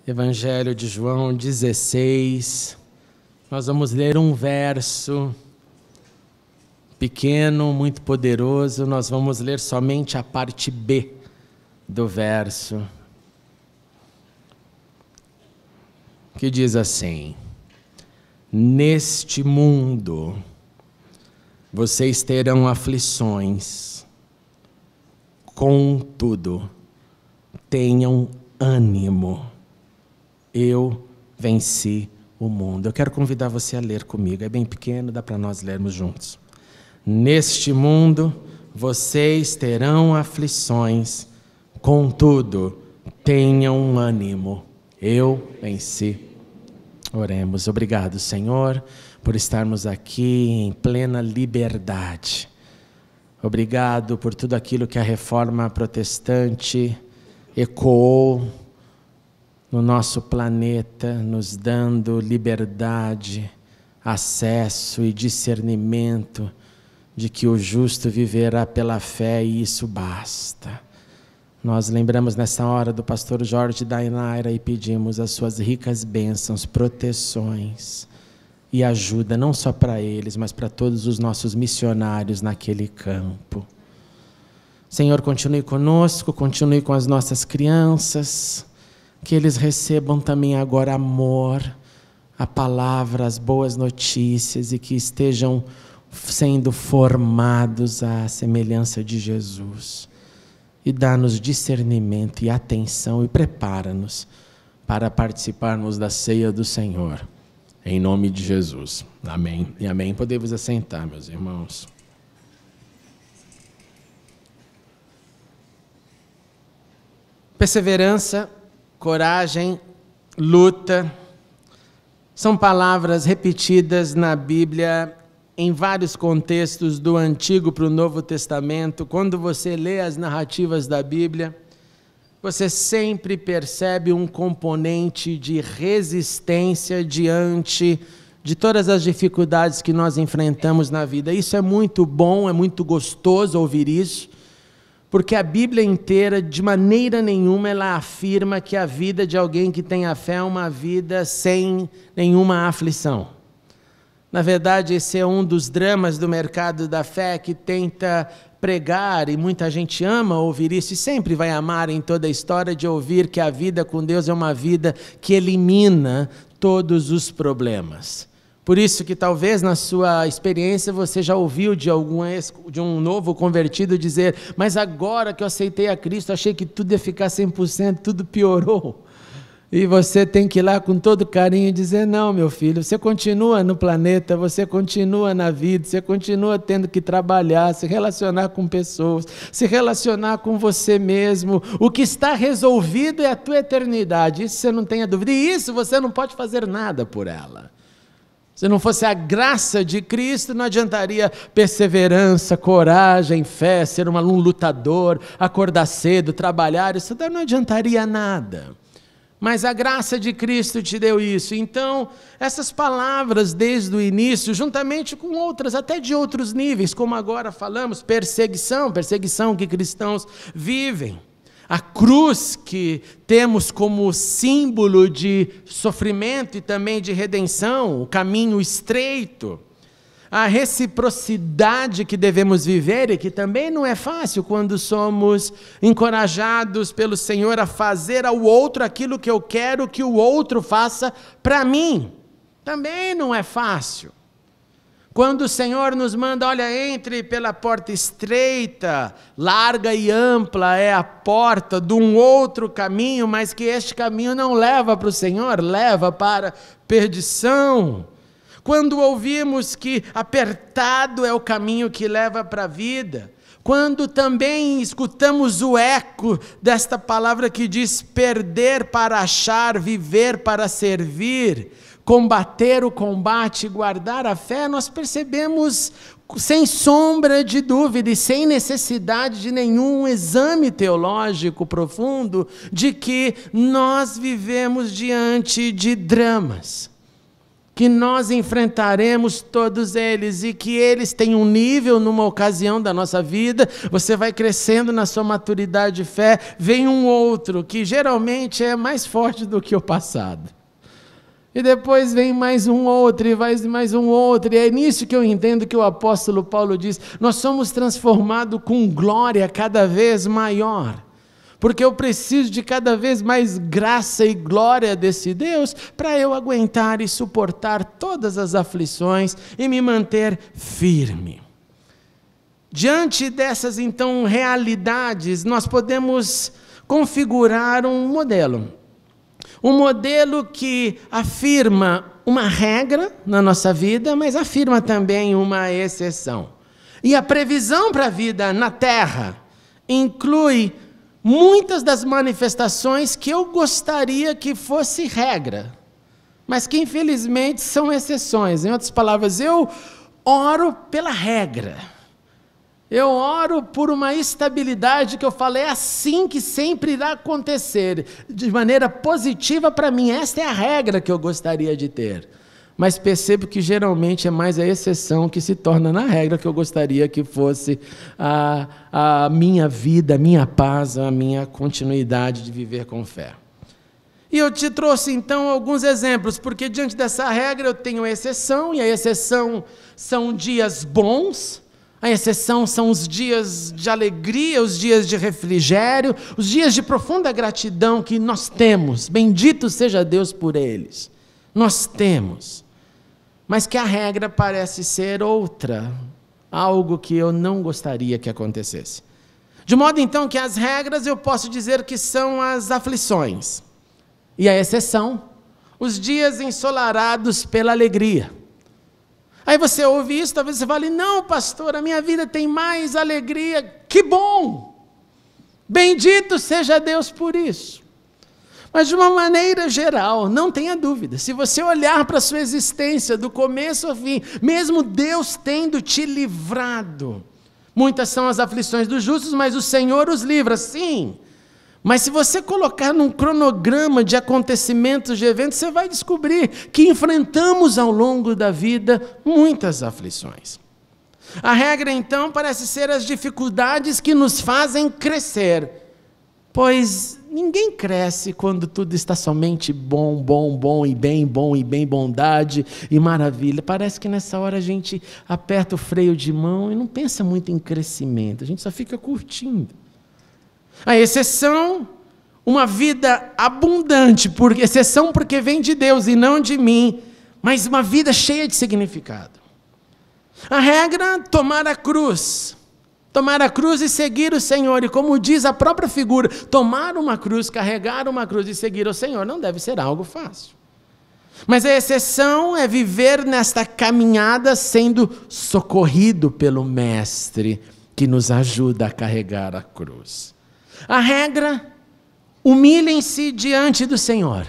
Evangelho de João 16, nós vamos ler um verso pequeno, muito poderoso, nós vamos ler somente a parte B do verso, que diz assim: neste mundo vocês terão aflições, contudo, tenham ânimo. Eu venci o mundo. Eu quero convidar você a ler comigo. É bem pequeno, dá para nós lermos juntos. Neste mundo, vocês terão aflições, contudo, tenham ânimo. Eu venci. Oremos. Obrigado, Senhor, por estarmos aqui em plena liberdade. Obrigado por tudo aquilo que a Reforma Protestante ecoou no nosso planeta, nos dando liberdade, acesso e discernimento de que o justo viverá pela fé e isso basta. Nós lembramos nessa hora do pastor Jorge Dainaira e pedimos as suas ricas bênçãos, proteções e ajuda, não só para eles, mas para todos os nossos missionários naquele campo. Senhor, continue conosco, continue com as nossas crianças, que eles recebam também agora amor, a palavra, as boas notícias e que estejam sendo formados à semelhança de Jesus. E dá-nos discernimento e atenção e prepara-nos para participarmos da ceia do Senhor. Em nome de Jesus. Amém e amém. Podemos assentar, meus irmãos. Perseverança, coragem, luta, são palavras repetidas na Bíblia em vários contextos do Antigo para o Novo Testamento. Quando você lê as narrativas da Bíblia, você sempre percebe um componente de resistência diante de todas as dificuldades que nós enfrentamos na vida. Isso é muito bom, é muito gostoso ouvir isso, porque a Bíblia inteira, de maneira nenhuma, ela afirma que a vida de alguém que tem a fé é uma vida sem nenhuma aflição. Na verdade, esse é um dos dramas do mercado da fé que tenta pregar, e muita gente ama ouvir isso, e sempre vai amar em toda a história de ouvir que a vida com Deus é uma vida que elimina todos os problemas. Por isso que talvez na sua experiência você já ouviu de um novo convertido dizer: mas agora que eu aceitei a Cristo, achei que tudo ia ficar 100%, tudo piorou. E você tem que ir lá com todo carinho e dizer: não, meu filho, você continua no planeta, você continua na vida, você continua tendo que trabalhar, se relacionar com pessoas, se relacionar com você mesmo. O que está resolvido é a tua eternidade, isso você não tenha dúvida. E isso você não pode fazer nada por ela. Se não fosse a graça de Cristo, não adiantaria perseverança, coragem, fé, ser um lutador, acordar cedo, trabalhar, isso não adiantaria nada. Mas a graça de Cristo te deu isso. Então, essas palavras desde o início, juntamente com outras, até de outros níveis, como agora falamos, perseguição que cristãos vivem. A cruz que temos como símbolo de sofrimento e também de redenção, o caminho estreito. A reciprocidade que devemos viver e que também não é fácil quando somos encorajados pelo Senhor a fazer ao outro aquilo que eu quero que o outro faça para mim. Também não é fácil. Quando o Senhor nos manda: olha, entre pela porta estreita, larga e ampla é a porta de um outro caminho, mas que este caminho não leva para o Senhor, leva para perdição. Quando ouvimos que apertado é o caminho que leva para a vida, quando também escutamos o eco desta palavra que diz perder para achar, viver para servir, combater o combate e guardar a fé, nós percebemos sem sombra de dúvida e sem necessidade de nenhum exame teológico profundo, de que nós vivemos diante de dramas que nós enfrentaremos todos eles e que eles têm um nível numa ocasião da nossa vida, você vai crescendo na sua maturidade de fé, vem um outro que geralmente é mais forte do que o passado. E depois vem mais um outro, e vai mais um outro, e é nisso que eu entendo que o apóstolo Paulo diz, nós somos transformados com glória cada vez maior, porque eu preciso de cada vez mais graça e glória desse Deus, para eu aguentar e suportar todas as aflições, e me manter firme. Diante dessas, então, realidades, nós podemos configurar um modelo que afirma uma regra na nossa vida, mas afirma também uma exceção. E a previsão para a vida na Terra inclui muitas das manifestações que eu gostaria que fosse regra, mas que infelizmente são exceções. Em outras palavras, eu oro pela regra. Eu oro por uma estabilidade que eu falo, é assim que sempre irá acontecer, de maneira positiva para mim, esta é a regra que eu gostaria de ter. Mas percebo que geralmente é mais a exceção que se torna na regra que eu gostaria que fosse a minha vida, a minha paz, a minha continuidade de viver com fé. E eu te trouxe então alguns exemplos, porque diante dessa regra eu tenho a exceção, e a exceção são dias bons, a exceção são os dias de alegria, os dias de refrigério, os dias de profunda gratidão que nós temos, bendito seja Deus por eles, nós temos, mas que a regra parece ser outra, algo que eu não gostaria que acontecesse. De modo então que as regras eu posso dizer que são as aflições, e a exceção, os dias ensolarados pela alegria. Aí você ouve isso, talvez você fale, não pastor, a minha vida tem mais alegria, que bom, bendito seja Deus por isso. Mas de uma maneira geral, não tenha dúvida, se você olhar para a sua existência, do começo ao fim, mesmo Deus tendo te livrado, muitas são as aflições dos justos, mas o Senhor os livra, sim. Mas se você colocar num cronograma de acontecimentos, de eventos, você vai descobrir que enfrentamos ao longo da vida muitas aflições. A regra, então, parece ser as dificuldades que nos fazem crescer, pois ninguém cresce quando tudo está somente bom, e bem bondade e maravilha. Parece que nessa hora a gente aperta o freio de mão e não pensa muito em crescimento, a gente só fica curtindo. A exceção, uma vida abundante, por exceção porque vem de Deus e não de mim, mas uma vida cheia de significado. A regra, tomar a cruz e seguir o Senhor, e como diz a própria figura, tomar uma cruz, carregar uma cruz e seguir o Senhor, não deve ser algo fácil. Mas a exceção é viver nesta caminhada sendo socorrido pelo Mestre, que nos ajuda a carregar a cruz. A regra, humilhem-se diante do Senhor.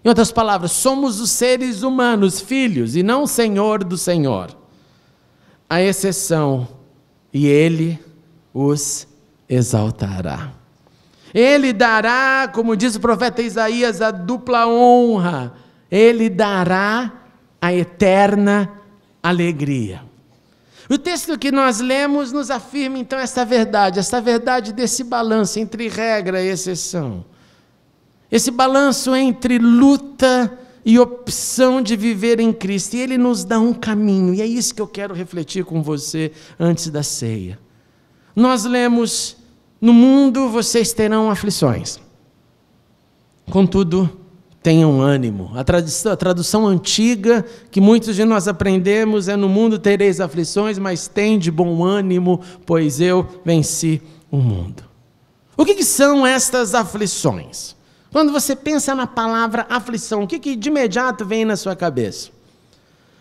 Em outras palavras, somos os seres humanos, filhos, e não o Senhor do Senhor. A exceção, e Ele os exaltará. Ele dará, como diz o profeta Isaías, a dupla honra. Ele dará a eterna alegria. O texto que nós lemos nos afirma então essa verdade desse balanço entre regra e exceção. Esse balanço entre luta e opção de viver em Cristo. E Ele nos dá um caminho, e é isso que eu quero refletir com você antes da ceia. Nós lemos, no mundo vocês terão aflições, contudo, tenham ânimo. A tradução antiga, que muitos de nós aprendemos, é: no mundo tereis aflições, mas tende bom ânimo, pois eu venci o mundo. O que são estas aflições? Quando você pensa na palavra aflição, o que de imediato vem na sua cabeça?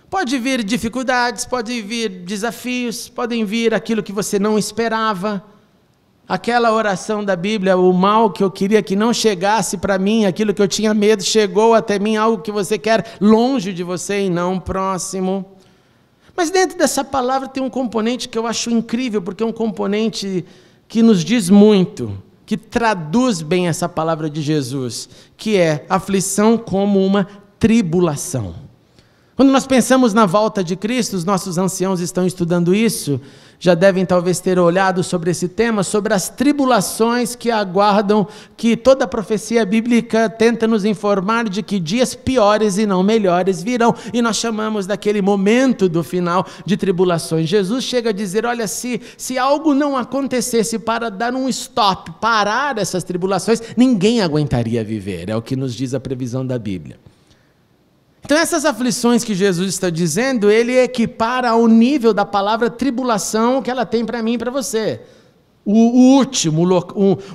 Pode vir dificuldades, pode vir desafios, podem vir aquilo que você não esperava. Aquela oração da Bíblia, o mal que eu queria que não chegasse para mim, aquilo que eu tinha medo, chegou até mim, algo que você quer longe de você e não próximo. Mas dentro dessa palavra tem um componente que eu acho incrível, porque é um componente que nos diz muito, que traduz bem essa palavra de Jesus, que é aflição como uma tribulação. Quando nós pensamos na volta de Cristo, os nossos anciãos estão estudando isso, já devem talvez ter olhado sobre esse tema, sobre as tribulações que aguardam, que toda a profecia bíblica tenta nos informar de que dias piores e não melhores virão, e nós chamamos daquele momento do final de tribulações. Jesus chega a dizer, olha, se algo não acontecesse para dar um stop, parar essas tribulações, ninguém aguentaria viver, é o que nos diz a previsão da Bíblia. Então essas aflições que Jesus está dizendo, ele equipara ao nível da palavra tribulação que ela tem para mim e para você. O último,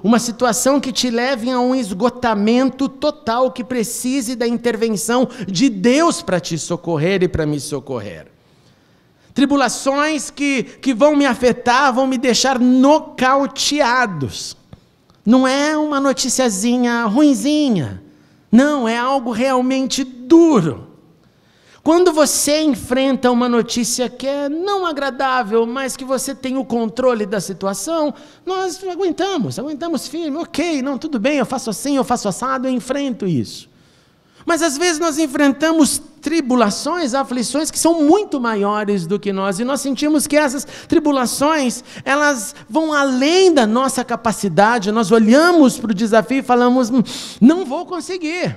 uma situação que te leve a um esgotamento total, que precise da intervenção de Deus para te socorrer e para me socorrer. Tribulações que vão me afetar, vão me deixar nocauteados. Não é uma noticiazinha ruinzinha. Não, é algo realmente duro. Quando você enfrenta uma notícia que é não agradável, mas que você tem o controle da situação, nós aguentamos firme, ok, não, tudo bem, eu faço assim, eu faço assado, eu enfrento isso. Mas às vezes nós enfrentamos tribulações, aflições que são muito maiores do que nós, e nós sentimos que essas tribulações, elas vão além da nossa capacidade, nós olhamos para o desafio e falamos, não vou conseguir.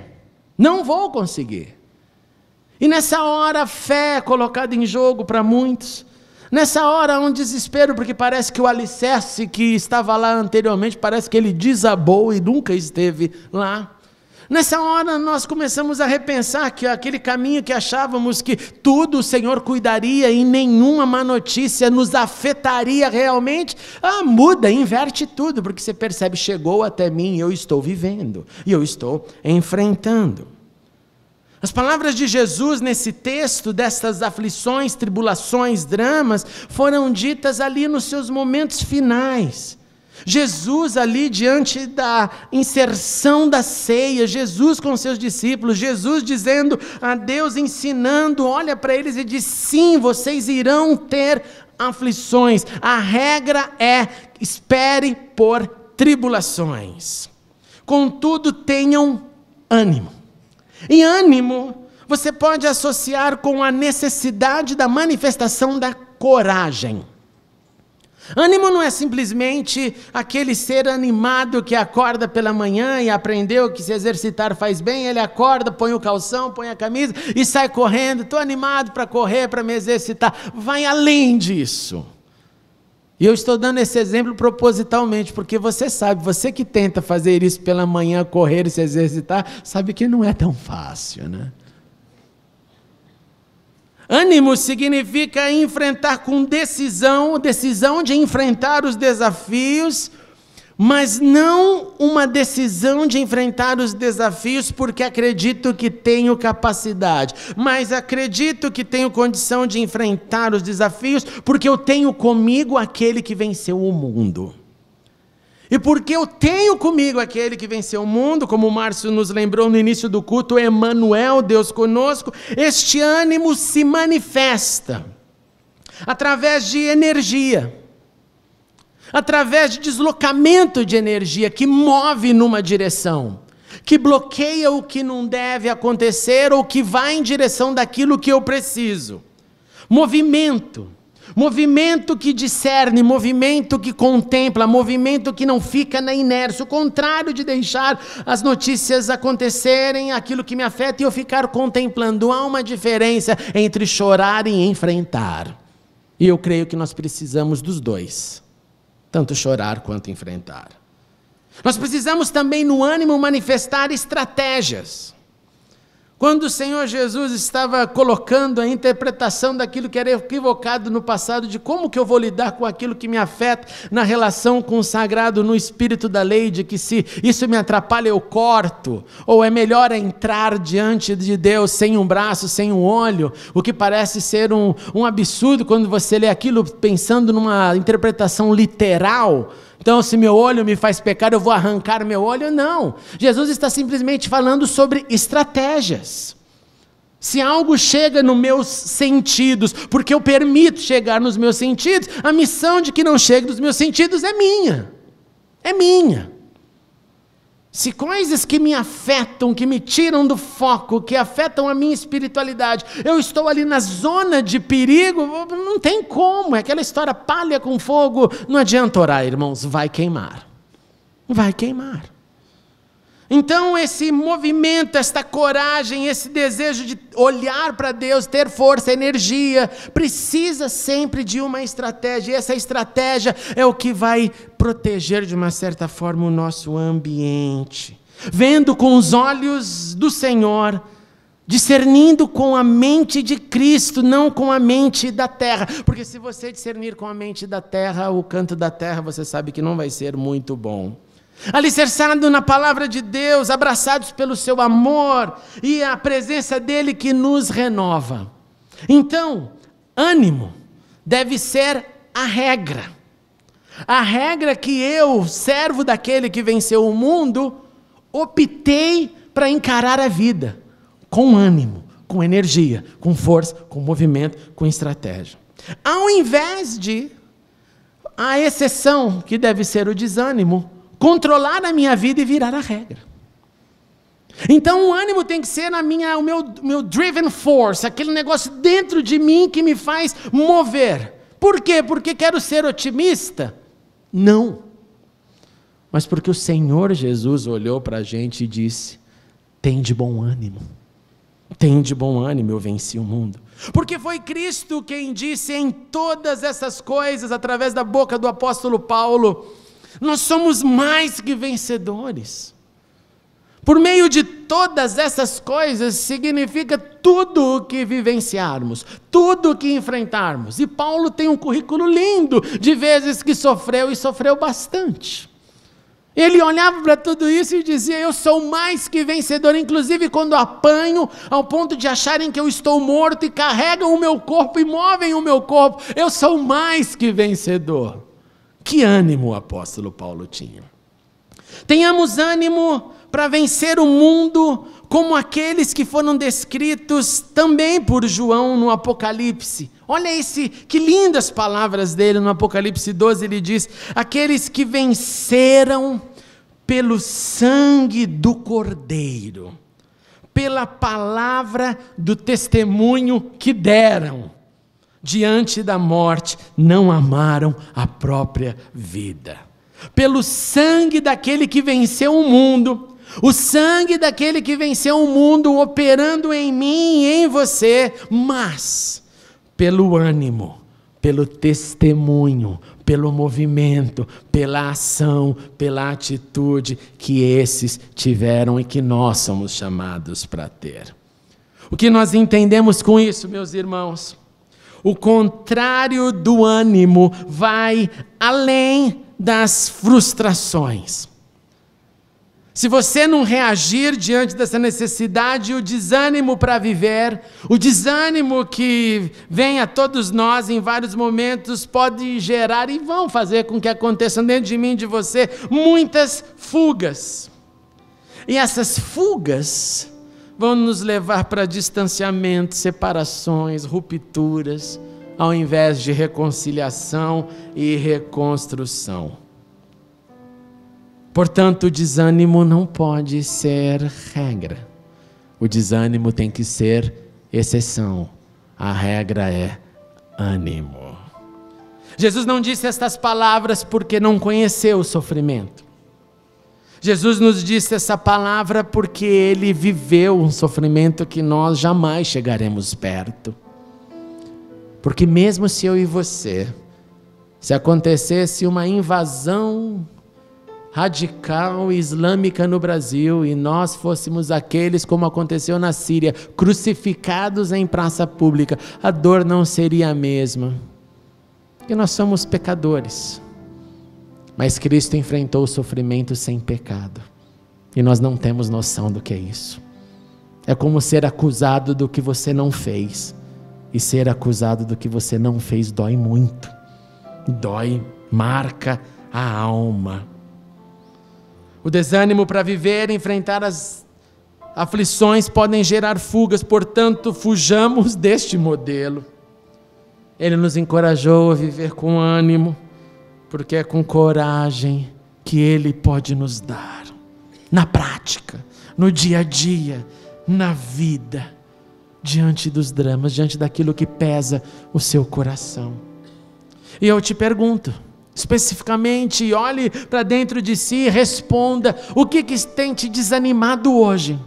E nessa hora a fé é colocada em jogo para muitos, nessa hora há um desespero, porque parece que o alicerce que estava lá anteriormente, parece que ele desabou e nunca esteve lá. Nessa hora nós começamos a repensar que aquele caminho que achávamos que tudo o Senhor cuidaria e nenhuma má notícia nos afetaria realmente, muda, inverte tudo, porque você percebe, chegou até mim, eu estou vivendo, e eu estou enfrentando. As palavras de Jesus nesse texto, dessas aflições, tribulações, dramas, foram ditas ali nos seus momentos finais. Jesus ali diante da inserção da ceia, Jesus com seus discípulos, Jesus dizendo a Deus, ensinando, olha para eles e diz, sim, vocês irão ter aflições, a regra é, espere por tribulações, contudo tenham ânimo. E ânimo você pode associar com a necessidade da manifestação da coragem. Ânimo não é simplesmente aquele ser animado que acorda pela manhã e aprendeu que se exercitar faz bem, ele acorda, põe o calção, põe a camisa e sai correndo, estou animado para correr, para me exercitar. Vai além disso. E eu estou dando esse exemplo propositalmente, porque você sabe, você que tenta fazer isso pela manhã, correr e se exercitar, sabe que não é tão fácil, né? Ânimo significa enfrentar com decisão de enfrentar os desafios, mas não uma decisão de enfrentar os desafios porque acredito que tenho capacidade, mas acredito que tenho condição de enfrentar os desafios porque eu tenho comigo aquele que venceu o mundo. E porque eu tenho comigo aquele que venceu o mundo, como o Márcio nos lembrou no início do culto, Emmanuel, Deus conosco, este ânimo se manifesta através de energia, através de deslocamento de energia que move numa direção, que bloqueia o que não deve acontecer ou que vai em direção daquilo que eu preciso. Movimento que discerne, movimento que contempla, movimento que não fica na inércia, o contrário de deixar as notícias acontecerem, aquilo que me afeta e eu ficar contemplando. Há uma diferença entre chorar e enfrentar. E eu creio que nós precisamos dos dois, tanto chorar quanto enfrentar. Nós precisamos também no ânimo manifestar estratégias. Quando o Senhor Jesus estava colocando a interpretação daquilo que era equivocado no passado, de como que eu vou lidar com aquilo que me afeta na relação com o sagrado, no espírito da lei, de que se isso me atrapalha eu corto, ou é melhor entrar diante de Deus sem um braço, sem um olho, o que parece ser um absurdo quando você lê aquilo pensando numa interpretação literal. Então, se meu olho me faz pecar, eu vou arrancar meu olho? Não. Jesus está simplesmente falando sobre estratégias. Se algo chega nos meus sentidos, porque eu permito chegar nos meus sentidos, a missão de que não chegue nos meus sentidos é minha. É minha. se coisas que me afetam, que me tiram do foco, que afetam a minha espiritualidade, eu estou ali na zona de perigo, não tem como, é aquela história, palha com fogo, não adianta orar, irmãos, vai queimar. Vai queimar. Então esse movimento, esta coragem, esse desejo de olhar para Deus, ter força, energia, precisa sempre de uma estratégia, e essa estratégia é o que vai proteger de uma certa forma o nosso ambiente. Vendo com os olhos do Senhor, discernindo com a mente de Cristo, não com a mente da terra, porque se você discernir com a mente da terra, o canto da terra, você sabe que não vai ser muito bom. Alicerçado na palavra de Deus, abraçados pelo seu amor e a presença dele que nos renova. Então, ânimo deve ser a regra. A regra que eu, servo daquele que venceu o mundo, optei para encarar a vida com ânimo, com energia, com força, com movimento, com estratégia. Ao invés de a exceção, que deve ser o desânimo, controlar a minha vida e virar a regra. Então o ânimo tem que ser o meu driven force, aquele negócio dentro de mim que me faz mover. Por quê? Porque quero ser otimista? Não. Mas porque o Senhor Jesus olhou para a gente e disse, tem de bom ânimo. Tem de bom ânimo, eu venci o mundo. Porque foi Cristo quem disse em todas essas coisas, através da boca do apóstolo Paulo, nós somos mais que vencedores. Por meio de todas essas coisas, significa tudo o que vivenciarmos, tudo o que enfrentarmos. E Paulo tem um currículo lindo de vezes que sofreu, e sofreu bastante. Ele olhava para tudo isso e dizia, eu sou mais que vencedor, inclusive quando apanho, ao ponto de acharem que eu estou morto, e carregam o meu corpo e movem o meu corpo, eu sou mais que vencedor. Que ânimo o apóstolo Paulo tinha. Tenhamos ânimo para vencer o mundo, como aqueles que foram descritos também por João no Apocalipse. Olha que lindas palavras dele no Apocalipse 12, ele diz, aqueles que venceram pelo sangue do Cordeiro, pela palavra do testemunho que deram, diante da morte, não amaram a própria vida. Pelo sangue daquele que venceu o mundo, o sangue daquele que venceu o mundo operando em mim e em você, mas pelo ânimo, pelo testemunho, pelo movimento, pela ação, pela atitude que esses tiveram e que nós somos chamados para ter. O que nós entendemos com isso, meus irmãos? O contrário do ânimo vai além das frustrações. Se você não reagir diante dessa necessidade, o desânimo para viver, o desânimo que vem a todos nós em vários momentos, pode gerar e vão fazer com que aconteçam dentro de mim e de você muitas fugas. E essas fugas vão nos levar para distanciamento, separações, rupturas, ao invés de reconciliação e reconstrução. Portanto, o desânimo não pode ser regra. O desânimo tem que ser exceção. A regra é ânimo. Jesus não disse estas palavras porque não conheceu o sofrimento. Jesus nos disse essa palavra porque Ele viveu um sofrimento que nós jamais chegaremos perto. Porque mesmo se eu e você, se acontecesse uma invasão radical islâmica no Brasil e nós fôssemos aqueles, como aconteceu na Síria, crucificados em praça pública, a dor não seria a mesma. Porque nós somos pecadores. Mas Cristo enfrentou o sofrimento sem pecado. E nós não temos noção do que é isso. É como ser acusado do que você não fez. E ser acusado do que você não fez dói muito. Dói, marca a alma. O desânimo para viver e enfrentar as aflições podem gerar fugas, portanto, fujamos deste modelo. Ele nos encorajou a viver com ânimo, porque é com coragem que Ele pode nos dar. na prática, no dia a dia, na vida, diante dos dramas, diante daquilo que pesa o seu coração. E eu te pergunto, especificamente, olhe para dentro de si e responda: o que tem te desanimado hoje?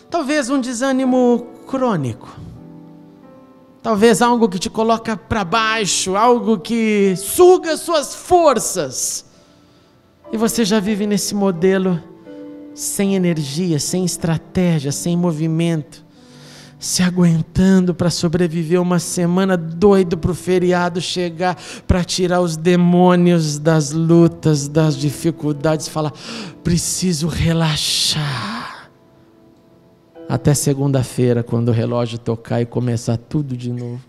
Talvez um desânimo crônico, talvez algo que te coloca para baixo, algo que suga suas forças, e você já vive nesse modelo sem energia, sem estratégia, sem movimento, se aguentando para sobreviver uma semana, doido para o feriado chegar, para tirar os demônios das lutas, das dificuldades, falar: preciso relaxar. Até segunda-feira, quando o relógio tocar e começar tudo de novo.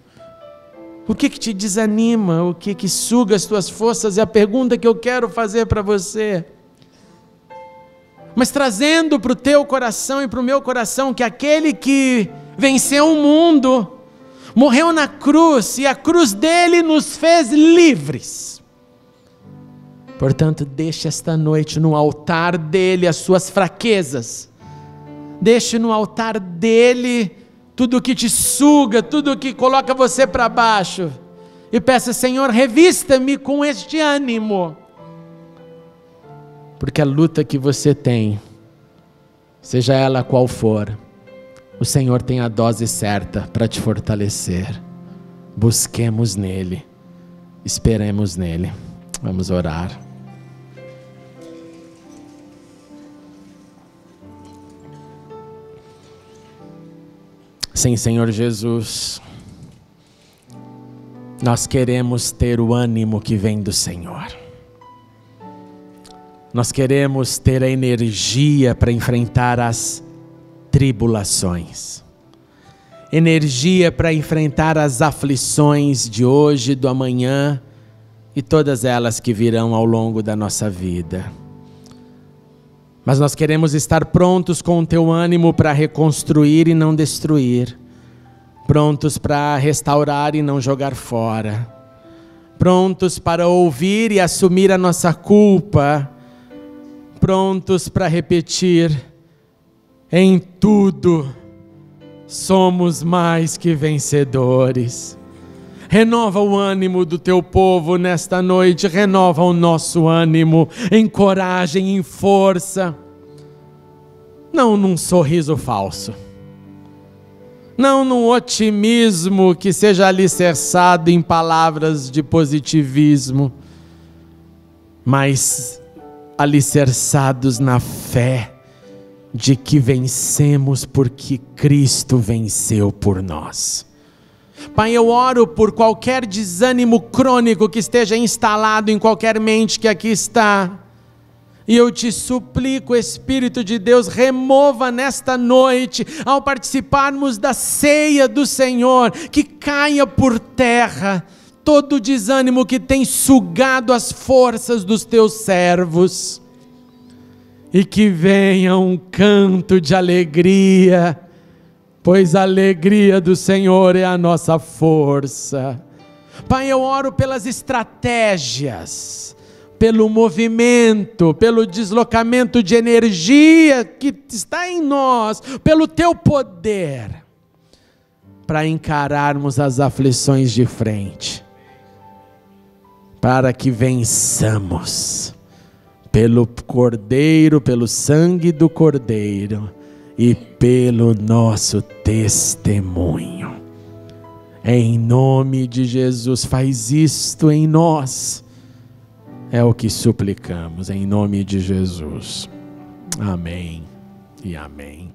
O que te desanima? O que suga as tuas forças? É a pergunta que eu quero fazer para você. Mas trazendo para o teu coração e para o meu coração que aquele que venceu o mundo, morreu na cruz, e a cruz dele nos fez livres. Portanto, deixe esta noite no altar dele as suas fraquezas. Deixe no altar dele tudo que te suga, tudo que coloca você para baixo. E peça: Senhor, revista-me com este ânimo. Porque a luta que você tem, seja ela qual for, o Senhor tem a dose certa para te fortalecer. Busquemos nele, esperemos nele. Vamos orar. Sim, Senhor Jesus, nós queremos ter o ânimo que vem do Senhor. Nós queremos ter a energia para enfrentar as tribulações, energia para enfrentar as aflições de hoje, do amanhã e todas elas que virão ao longo da nossa vida. Mas nós queremos estar prontos com o teu ânimo para reconstruir e não destruir, prontos para restaurar e não jogar fora, prontos para ouvir e assumir a nossa culpa, prontos para repetir: em tudo somos mais que vencedores. Renova o ânimo do teu povo nesta noite, renova o nosso ânimo em coragem, em força, não num sorriso falso, não num otimismo que seja alicerçado em palavras de positivismo, mas alicerçados na fé de que vencemos porque Cristo venceu por nós. Pai, eu oro por qualquer desânimo crônico que esteja instalado em qualquer mente que aqui está, e eu te suplico, Espírito de Deus, remova nesta noite, ao participarmos da ceia do Senhor, que caia por terra todo o desânimo que tem sugado as forças dos teus servos, e que venha um canto de alegria, pois a alegria do Senhor é a nossa força. Pai, eu oro pelas estratégias, pelo movimento, pelo deslocamento de energia que está em nós, pelo teu poder, para encararmos as aflições de frente, para que vençamos pelo Cordeiro, pelo sangue do Cordeiro, e pelo nosso testemunho. Em nome de Jesus, faz isto em nós. É o que suplicamos, em nome de Jesus. Amém e amém.